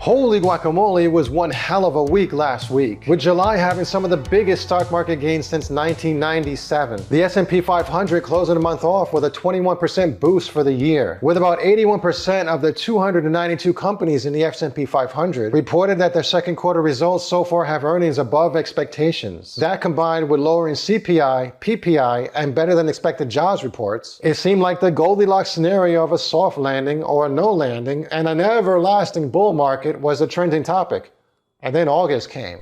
Holy guacamole, it was one hell of a week last week, with July having some of the biggest stock market gains since 1997. The S&P 500 closing the month off with a 21% boost for the year, with about 81% of the 292 companies in the S&P 500 reported that their second quarter results so far have earnings above expectations. That combined with lowering CPI, PPI, and better than expected jobs reports, it seemed like the Goldilocks scenario of a soft landing or a no landing and an everlasting bull market was a trending topic. And then August came,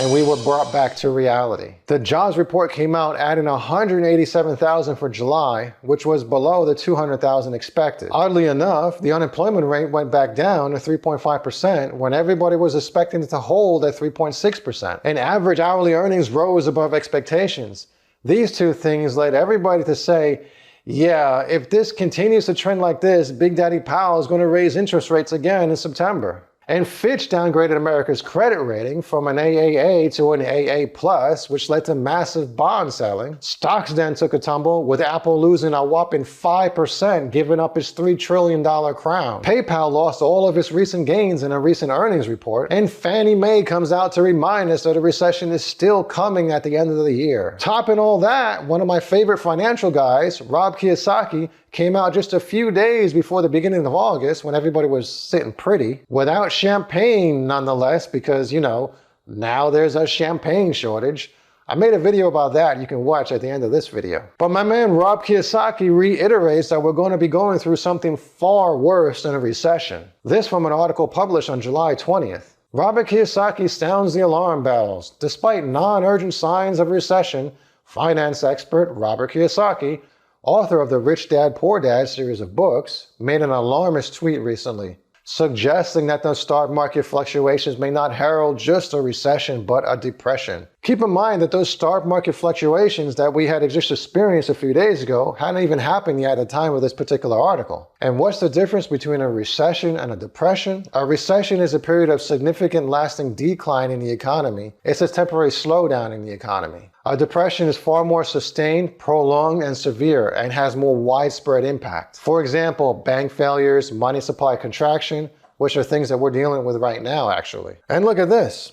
and we were brought back to reality. The jobs report came out adding 187,000 for July, which was below the 200,000 expected. Oddly enough, the unemployment rate went back down to 3.5% when everybody was expecting it to hold at 3.6%. And average hourly earnings rose above expectations. These two things led everybody to say, yeah, if this continues to trend like this, Big Daddy Powell is going to raise interest rates again in September. And Fitch downgraded America's credit rating from an AAA to an AA+, which led to massive bond selling. Stocks then took a tumble, with Apple losing a whopping 5%, giving up its $3 trillion crown. PayPal lost all of its recent gains in a recent earnings report, and Fannie Mae comes out to remind us that a recession is still coming at the end of the year. Topping all that, one of my favorite financial guys, Rob Kiyosaki, came out just a few days before the beginning of August when everybody was sitting pretty, without champagne nonetheless, because, you know, now there's a champagne shortage. I made a video about that you can watch at the end of this video. But my man Rob Kiyosaki reiterates that we're going to be going through something far worse than a recession. This from an article published on July 20th. Robert Kiyosaki sounds the alarm bells. Despite non-urgent signs of recession, finance expert Robert Kiyosaki, author of the Rich Dad Poor Dad series of books, made an alarmist tweet recently, suggesting that the stock market fluctuations may not herald just a recession, but a depression. Keep in mind that those stock market fluctuations that we had just experienced a few days ago hadn't even happened yet at the time of this particular article. And what's the difference between a recession and a depression? A recession is a period of significant lasting decline in the economy. It's a temporary slowdown in the economy. A depression is far more sustained, prolonged, and severe, and has more widespread impact. For example, bank failures, money supply contraction, which are things that we're dealing with right now, actually. And look at this.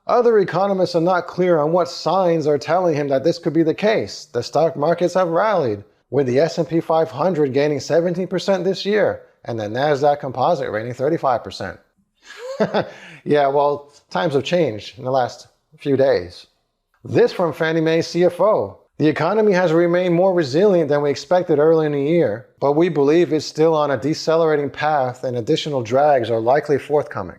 Other economists are not clear on what signs are telling him that this could be the case. The stock markets have rallied, with the S&P 500 gaining 17% this year, and the NASDAQ composite rating 35%. Yeah, well, times have changed in the last few days. This from Fannie Mae's CFO. The economy has remained more resilient than we expected early in the year, but we believe it's still on a decelerating path and additional drags are likely forthcoming.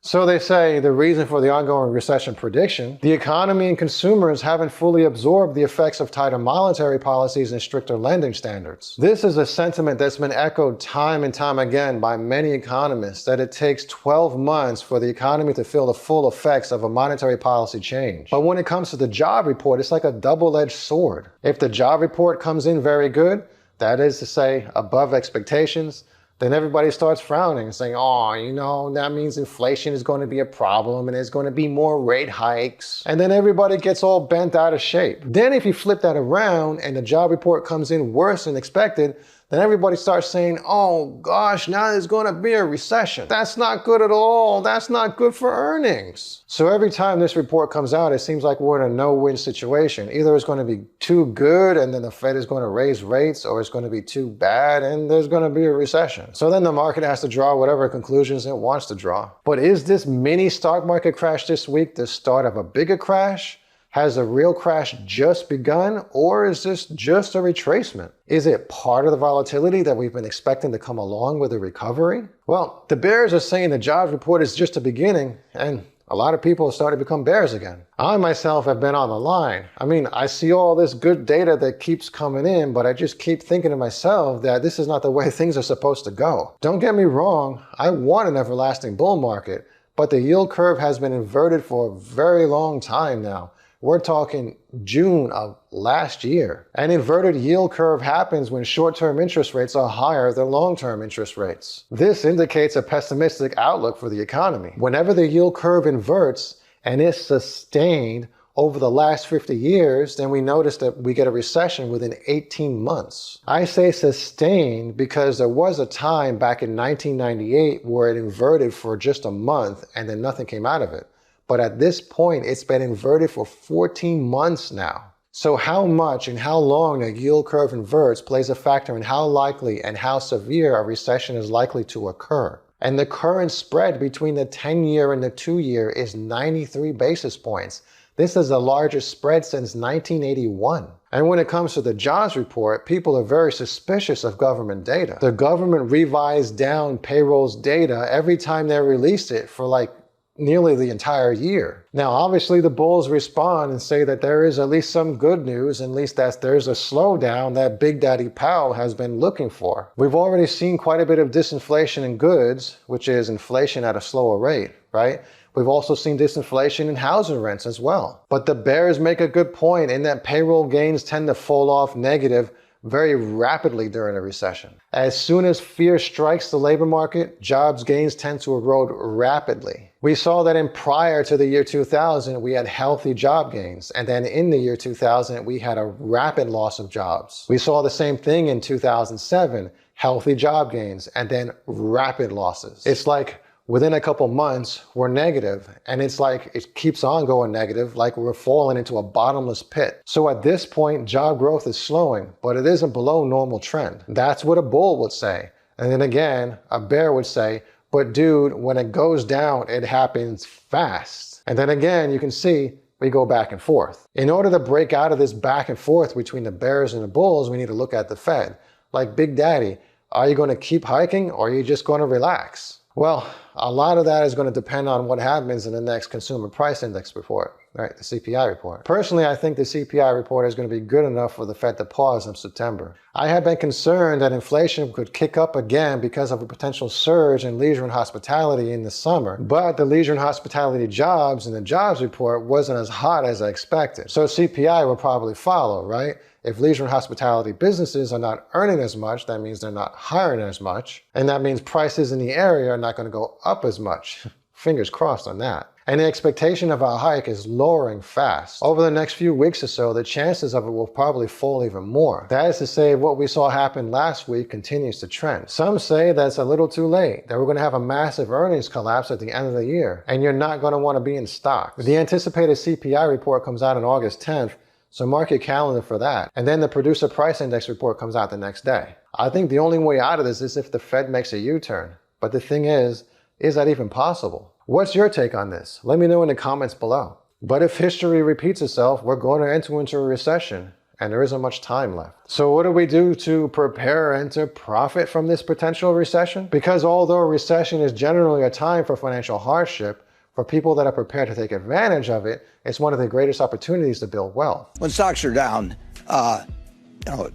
So they say the reason for the ongoing recession prediction, the economy and consumers haven't fully absorbed the effects of tighter monetary policies and stricter lending standards. This is a sentiment that's been echoed time and time again by many economists, that it takes 12 months for the economy to feel the full effects of a monetary policy change. But when it comes to the job report, it's like a double-edged sword. If the job report comes in very good, that is to say above expectations, then everybody starts frowning and saying, oh, you know, that means inflation is going to be a problem and there's going to be more rate hikes. And then everybody gets all bent out of shape. Then if you flip that around and the job report comes in worse than expected, then everybody starts saying, oh gosh, now there's going to be a recession. That's not good at all. That's not good for earnings. So every time this report comes out, it seems like we're in a no-win situation. Either it's going to be too good and then the Fed is going to raise rates, or it's going to be too bad and there's going to be a recession. So then the market has to draw whatever conclusions it wants to draw. But is this mini stock market crash this week the start of a bigger crash? Has the real crash just begun, or is this just a retracement? Is it part of the volatility that we've been expecting to come along with the recovery? Well, the bears are saying the jobs report is just a beginning, and a lot of people have started to become bears again. I myself have been on the line. I mean, I see all this good data that keeps coming in, but I just keep thinking to myself that this is not the way things are supposed to go. Don't get me wrong, I want an everlasting bull market, but the yield curve has been inverted for a very long time now. We're talking June of last year. An inverted yield curve happens when short-term interest rates are higher than long-term interest rates. This indicates a pessimistic outlook for the economy. Whenever the yield curve inverts and is sustained over the last 50 years, then we notice that we get a recession within 18 months. I say sustained because there was a time back in 1998 where it inverted for just a month and then nothing came out of it. But at this point, it's been inverted for 14 months now. So how much and how long a yield curve inverts plays a factor in how likely and how severe a recession is likely to occur. And the current spread between the 10-year and the 2-year is 93 basis points. This is the largest spread since 1981. And when it comes to the jobs report, people are very suspicious of government data. The government revised down payrolls data every time they released it for like nearly the entire year. Now, obviously the bulls respond and say that there is at least some good news, at least that there's a slowdown that Big Daddy Powell has been looking for. We've already seen quite a bit of disinflation in goods, which is inflation at a slower rate, right? We've also seen disinflation in housing rents as well. But the bears make a good point in that payroll gains tend to fall off negative very rapidly during a recession. As soon as fear strikes the labor market, jobs gains tend to erode rapidly. We saw that prior to the year 2000, we had healthy job gains. And then in the year 2000, we had a rapid loss of jobs. We saw the same thing in 2007, healthy job gains, and then rapid losses. It's like within a couple months, we're negative, and it's like it keeps on going negative, like we're falling into a bottomless pit. So at this point, job growth is slowing, but it isn't below normal trend. That's what a bull would say. And then again, a bear would say, but dude, when it goes down, it happens fast. And then again, you can see we go back and forth. In order to break out of this back and forth between the bears and the bulls, we need to look at the Fed. Like Big Daddy, are you going to keep hiking or are you just going to relax? Well, a lot of that is going to depend on what happens in the next consumer price index report, right? The CPI report. Personally, I think the CPI report is going to be good enough for the Fed to pause in September. I have been concerned that inflation could kick up again because of a potential surge in leisure and hospitality in the summer. But the leisure and hospitality jobs in the jobs report wasn't as hot as I expected. So CPI will probably follow, right? If leisure and hospitality businesses are not earning as much, that means they're not hiring as much. And that means prices in the area are not going to go up as much. Fingers crossed on that. And the expectation of a hike is lowering fast. Over the next few weeks or so, the chances of it will probably fall even more. That is to say, what we saw happen last week continues to trend. Some say that's a little too late, that we're going to have a massive earnings collapse at the end of the year, and you're not going to want to be in stocks. The anticipated CPI report comes out on August 10th, so mark your calendar for that. And then the producer price index report comes out the next day. I think the only way out of this is if the Fed makes a U-turn. But the thing is that even possible? What's your take on this? Let me know in the comments below. But if history repeats itself, we're going to enter into a recession, and there isn't much time left. So what do we do to prepare and to profit from this potential recession? Because although a recession is generally a time for financial hardship, for people that are prepared to take advantage of it, it's one of the greatest opportunities to build wealth. When stocks are down, we're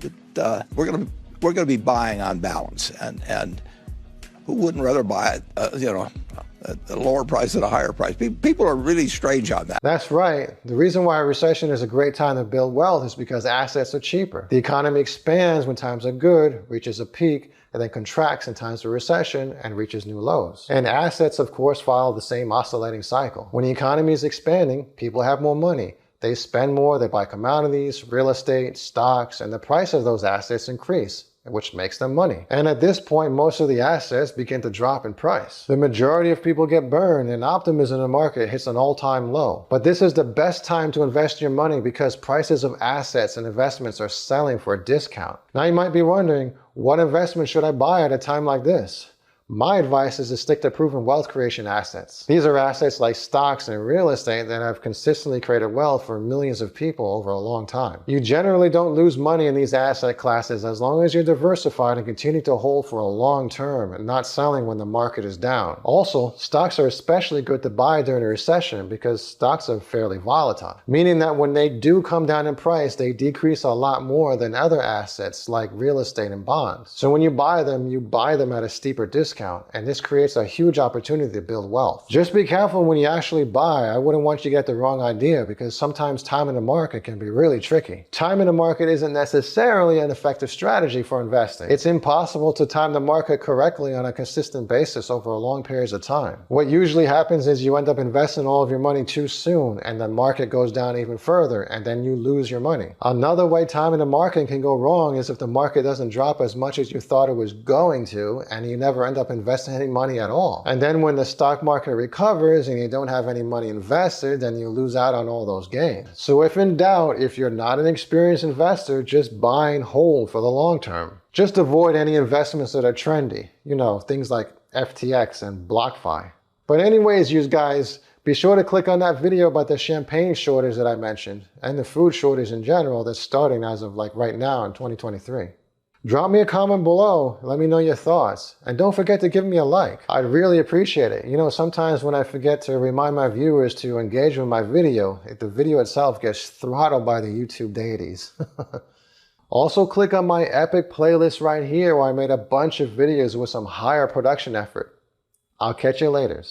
going to be buying on balance, and who wouldn't rather buy at a lower price at a higher price? People are really strange on that. That's right. The reason why a recession is a great time to build wealth is because assets are cheaper. The economy expands when times are good, reaches a peak, and then contracts in times of recession and reaches new lows. And assets, of course, follow the same oscillating cycle. When the economy is expanding, people have more money. They spend more, they buy commodities, real estate, stocks, and the price of those assets increase, which makes them money. And at this point, most of the assets begin to drop in price. The majority of people get burned and optimism in the market hits an all-time low. But this is the best time to invest your money because prices of assets and investments are selling for a discount. Now you might be wondering, what investment should I buy at a time like this? My advice is to stick to proven wealth creation assets. These are assets like stocks and real estate that have consistently created wealth for millions of people over a long time. You generally don't lose money in these asset classes as long as you're diversified and continue to hold for a long term and not selling when the market is down. Also, stocks are especially good to buy during a recession because stocks are fairly volatile, meaning that when they do come down in price, they decrease a lot more than other assets like real estate and bonds. So when you buy them at a steeper discount. discount, and this creates a huge opportunity to build wealth. Just be careful when you actually buy. I wouldn't want you to get the wrong idea because sometimes timing the market can be really tricky. Timing the market isn't necessarily an effective strategy for investing. It's impossible to time the market correctly on a consistent basis over long periods of time. What usually happens is you end up investing all of your money too soon and the market goes down even further and then you lose your money. Another way timing the market can go wrong is if the market doesn't drop as much as you thought it was going to and you never end up investing any money at all. And then when the stock market recovers and you don't have any money invested, then you lose out on all those gains. So if in doubt, if you're not an experienced investor, just buy and hold for the long term. Just avoid any investments that are trendy. You know, things like FTX and BlockFi. But anyways, you guys, be sure to click on that video about the champagne shortage that I mentioned and the food shortage in general that's starting as of like right now in 2023. Drop me a comment below. Let me know your thoughts. And don't forget to give me a like. I'd really appreciate it. You know, sometimes when I forget to remind my viewers to engage with my video, the video itself gets throttled by the YouTube deities. Also, click on my epic playlist right here where I made a bunch of videos with some higher production effort. I'll catch you later.